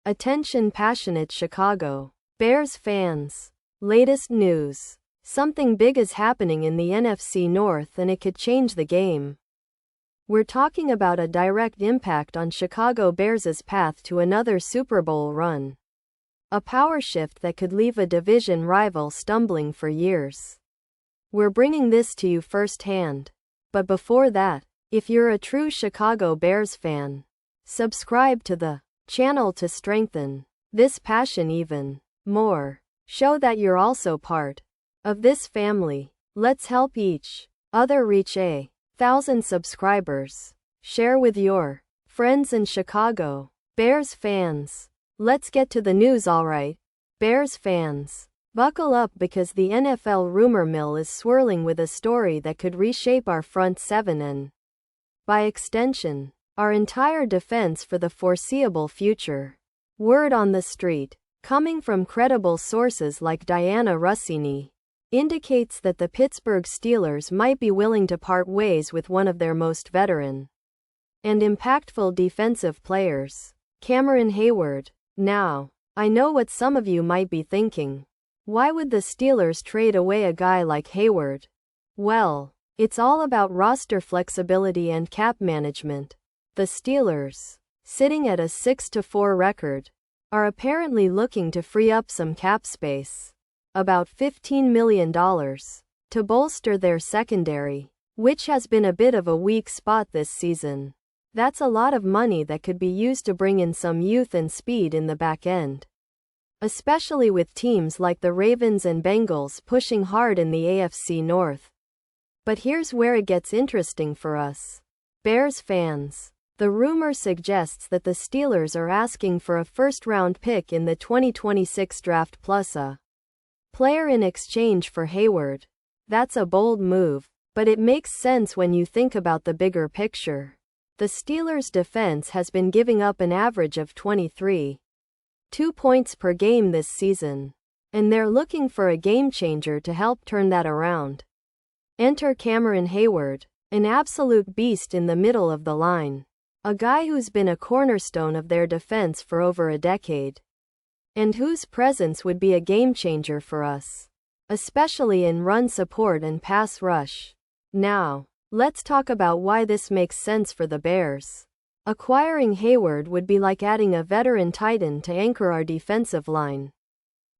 Attention passionate Chicago Bears fans. Latest news. Something big is happening in the NFC North and it could change the game. We're talking about a direct impact on Chicago Bears' path to another Super Bowl run. A power shift that could leave a division rival stumbling for years. We're bringing this to you firsthand. But before that, if you're a true Chicago Bears fan, subscribe to the channel to strengthen this passion even more. Show that you're also part of this family. Let's help each other reach 1,000 subscribers. Share with your friends and Chicago Bears fans. Let's get to the news, alright. Bears fans, buckle up because the NFL rumor mill is swirling with a story that could reshape our front seven and, by extension, our entire defense for the foreseeable future. Word on the street, coming from credible sources like Diana Russini, indicates that the Pittsburgh Steelers might be willing to part ways with one of their most veteran and impactful defensive players, Cameron Heyward. Now, I know what some of you might be thinking. Why would the Steelers trade away a guy like Heyward? Well, it's all about roster flexibility and cap management. The Steelers, sitting at a 6-4 record, are apparently looking to free up some cap space, about $15 million, to bolster their secondary, which has been a bit of a weak spot this season. That's a lot of money that could be used to bring in some youth and speed in the back end, especially with teams like the Ravens and Bengals pushing hard in the AFC North. But here's where it gets interesting for us Bears fans. The rumor suggests that the Steelers are asking for a first-round pick in the 2026 draft plus a player in exchange for Heyward. That's a bold move, but it makes sense when you think about the bigger picture. The Steelers' defense has been giving up an average of 23.2 points per game this season, and they're looking for a game-changer to help turn that around. Enter Cameron Heyward, an absolute beast in the middle of the line. A guy who's been a cornerstone of their defense for over a decade, and whose presence would be a game-changer for us, especially in run support and pass rush. Now, let's talk about why this makes sense for the Bears. Acquiring Heyward would be like adding a veteran titan to anchor our defensive line.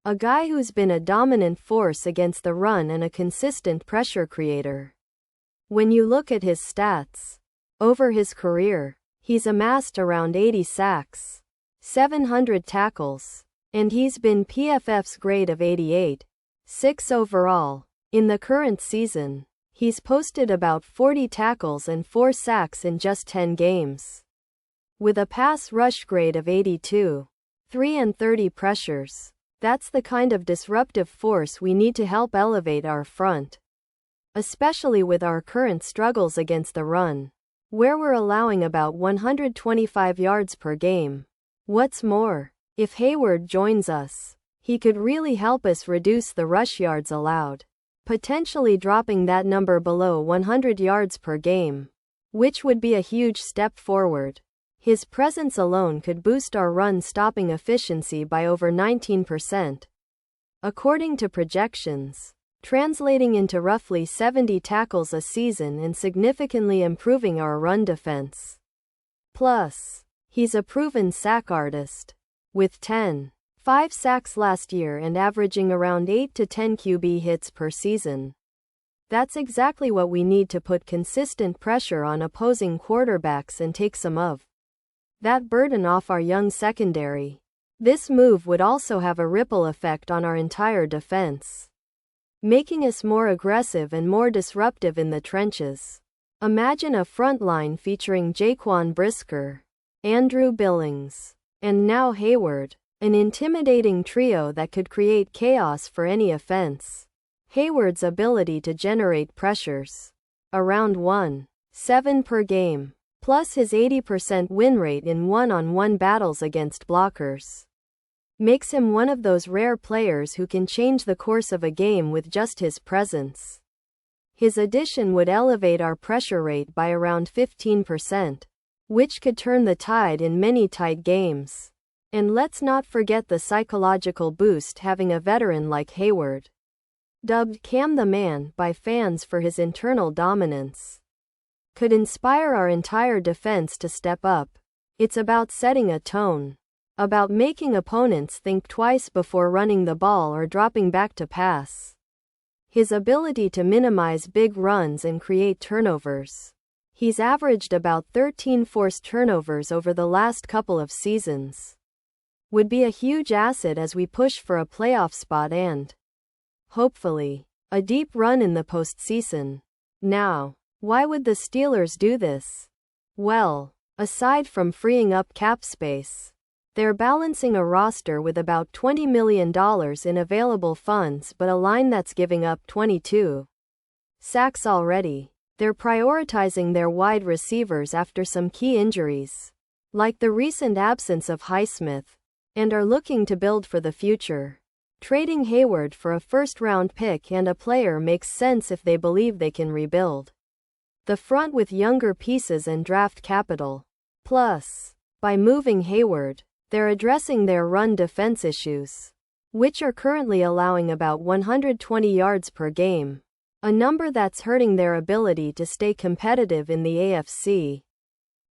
A guy who's been a dominant force against the run and a consistent pressure creator. When you look at his stats over his career, he's amassed around 80 sacks, 700 tackles, and he's been PFF's grade of 88.6 overall. In the current season, he's posted about 40 tackles and 4 sacks in just 10 games. With a pass rush grade of 82.3 and 30 pressures, that's the kind of disruptive force we need to help elevate our front, especially with our current struggles against the run, where we're allowing about 125 yards per game. What's more, if Heyward joins us, he could really help us reduce the rush yards allowed, potentially dropping that number below 100 yards per game, which would be a huge step forward. His presence alone could boost our run-stopping efficiency by over 19%, according to projections, translating into roughly 70 tackles a season and significantly improving our run defense. Plus, he's a proven sack artist, with 10.5 sacks last year and averaging around 8 to 10 QB hits per season. That's exactly what we need to put consistent pressure on opposing quarterbacks and take some of that burden off our young secondary. This move would also have a ripple effect on our entire defense, making us more aggressive and more disruptive in the trenches. Imagine a front line featuring Jaquan Brisker, Andrew Billings, and now Heyward, an intimidating trio that could create chaos for any offense. Heyward's ability to generate pressures around 1.7 per game, plus his 80% win rate in one-on-one battles against blockers, makes him one of those rare players who can change the course of a game with just his presence. His addition would elevate our pressure rate by around 15%, which could turn the tide in many tight games. And let's not forget the psychological boost having a veteran like Hayward, dubbed Cam the Man by fans for his internal dominance, could inspire our entire defense to step up. It's about setting a tone, about making opponents think twice before running the ball or dropping back to pass. His ability to minimize big runs and create turnovers. He's averaged about 13 forced turnovers over the last couple of seasons. Would be a huge asset as we push for a playoff spot and, hopefully, a deep run in the postseason. Now, why would the Steelers do this? Well, aside from freeing up cap space, they're balancing a roster with about $20 million in available funds but a line that's giving up 22 sacks already. They're prioritizing their wide receivers after some key injuries, like the recent absence of Highsmith, and are looking to build for the future. Trading Hayward for a first-round pick and a player makes sense if they believe they can rebuild the front with younger pieces and draft capital. Plus, by moving Hayward, they're addressing their run defense issues, which are currently allowing about 120 yards per game, a number that's hurting their ability to stay competitive in the AFC.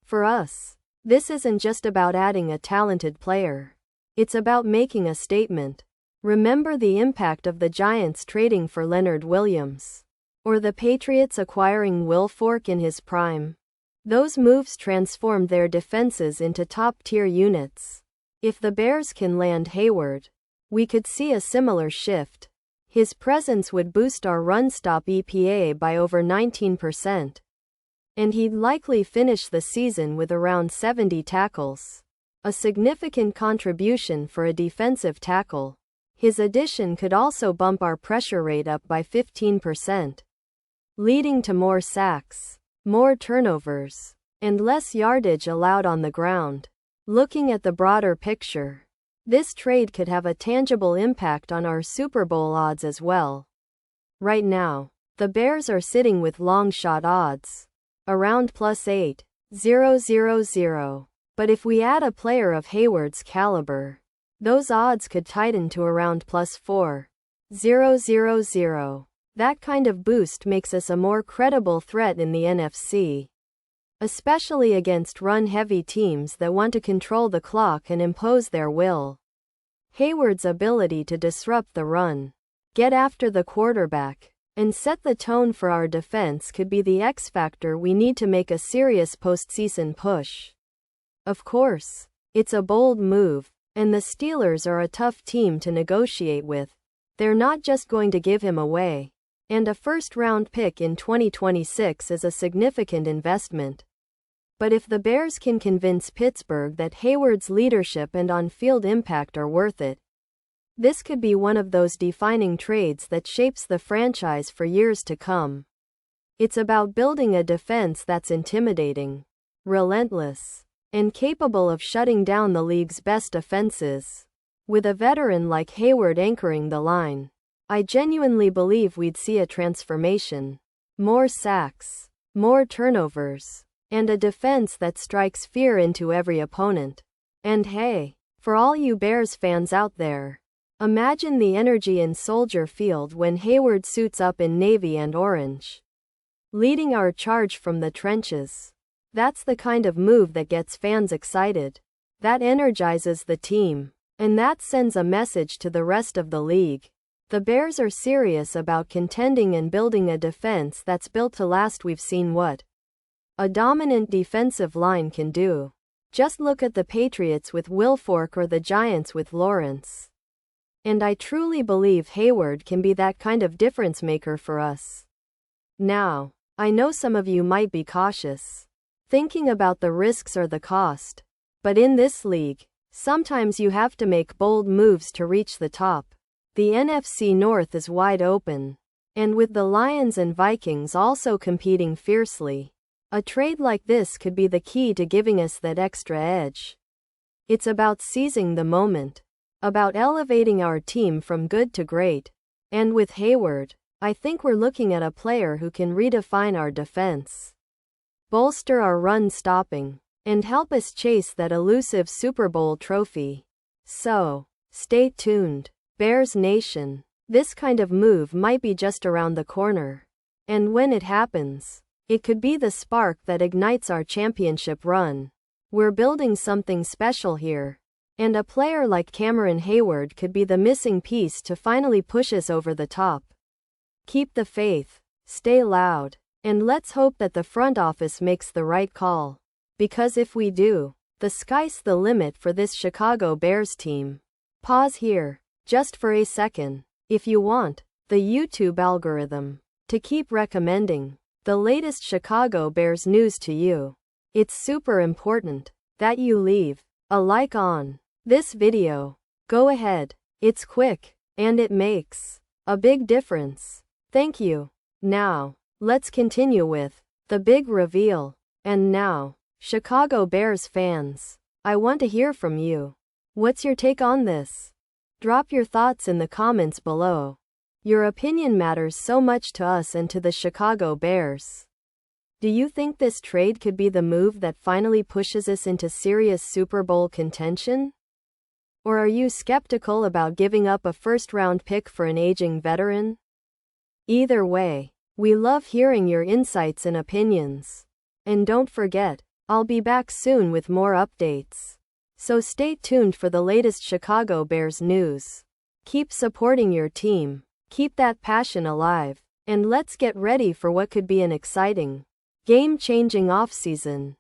For us, this isn't just about adding a talented player. It's about making a statement. Remember the impact of the Giants trading for Leonard Williams, or the Patriots acquiring Will Fork in his prime. Those moves transformed their defenses into top-tier units. If the Bears can land Hayward, we could see a similar shift. His presence would boost our run-stop EPA by over 19%. And he'd likely finish the season with around 70 tackles. A significant contribution for a defensive tackle. His addition could also bump our pressure rate up by 15%, leading to more sacks, more turnovers, and less yardage allowed on the ground. Looking at the broader picture, this trade could have a tangible impact on our Super Bowl odds as well. Right now, the Bears are sitting with long shot odds, around +8,000. But if we add a player of Hayward's caliber, those odds could tighten to around +4,000. That kind of boost makes us a more credible threat in the NFC, especially against run-heavy teams that want to control the clock and impose their will. Hayward's ability to disrupt the run, get after the quarterback, and set the tone for our defense could be the X factor we need to make a serious postseason push. Of course, it's a bold move, and the Steelers are a tough team to negotiate with. They're not just going to give him away. And a first-round pick in 2026 is a significant investment. But if the Bears can convince Pittsburgh that Hayward's leadership and on-field impact are worth it, this could be one of those defining trades that shapes the franchise for years to come. It's about building a defense that's intimidating, relentless, and capable of shutting down the league's best offenses. With a veteran like Hayward anchoring the line, I genuinely believe we'd see a transformation. More sacks, more turnovers, and a defense that strikes fear into every opponent. And hey, for all you Bears fans out there, imagine the energy in Soldier Field when Hayward suits up in navy and orange, leading our charge from the trenches. That's the kind of move that gets fans excited, that energizes the team, and that sends a message to the rest of the league. The Bears are serious about contending and building a defense that's built to last. We've seen what a dominant defensive line can do. Just look at the Patriots with Will Fork or the Giants with Lawrence. And I truly believe Hayward can be that kind of difference maker for us. Now, I know some of you might be cautious, thinking about the risks or the cost. But in this league, sometimes you have to make bold moves to reach the top. The NFC North is wide open, and with the Lions and Vikings also competing fiercely, a trade like this could be the key to giving us that extra edge. It's about seizing the moment, about elevating our team from good to great. And with Hayward, I think we're looking at a player who can redefine our defense, bolster our run stopping, and help us chase that elusive Super Bowl trophy. So, stay tuned, Bears Nation. This kind of move might be just around the corner. And when it happens, it could be the spark that ignites our championship run. We're building something special here. And a player like Cameron Hayward could be the missing piece to finally push us over the top. Keep the faith, stay loud, and let's hope that the front office makes the right call. Because if we do, the sky's the limit for this Chicago Bears team. Pause here, just for a second, if you want the YouTube algorithm to keep recommending the latest Chicago Bears news to you. It's super important that you leave a like on this video. Go ahead, it's quick, and it makes a big difference. Thank you. Now, let's continue with the big reveal. And now, Chicago Bears fans, I want to hear from you. What's your take on this? Drop your thoughts in the comments below. Your opinion matters so much to us and to the Chicago Bears. Do you think this trade could be the move that finally pushes us into serious Super Bowl contention? Or are you skeptical about giving up a first-round pick for an aging veteran? Either way, we love hearing your insights and opinions. And don't forget, I'll be back soon with more updates. So stay tuned for the latest Chicago Bears news. Keep supporting your team, keep that passion alive, and let's get ready for what could be an exciting, game-changing offseason.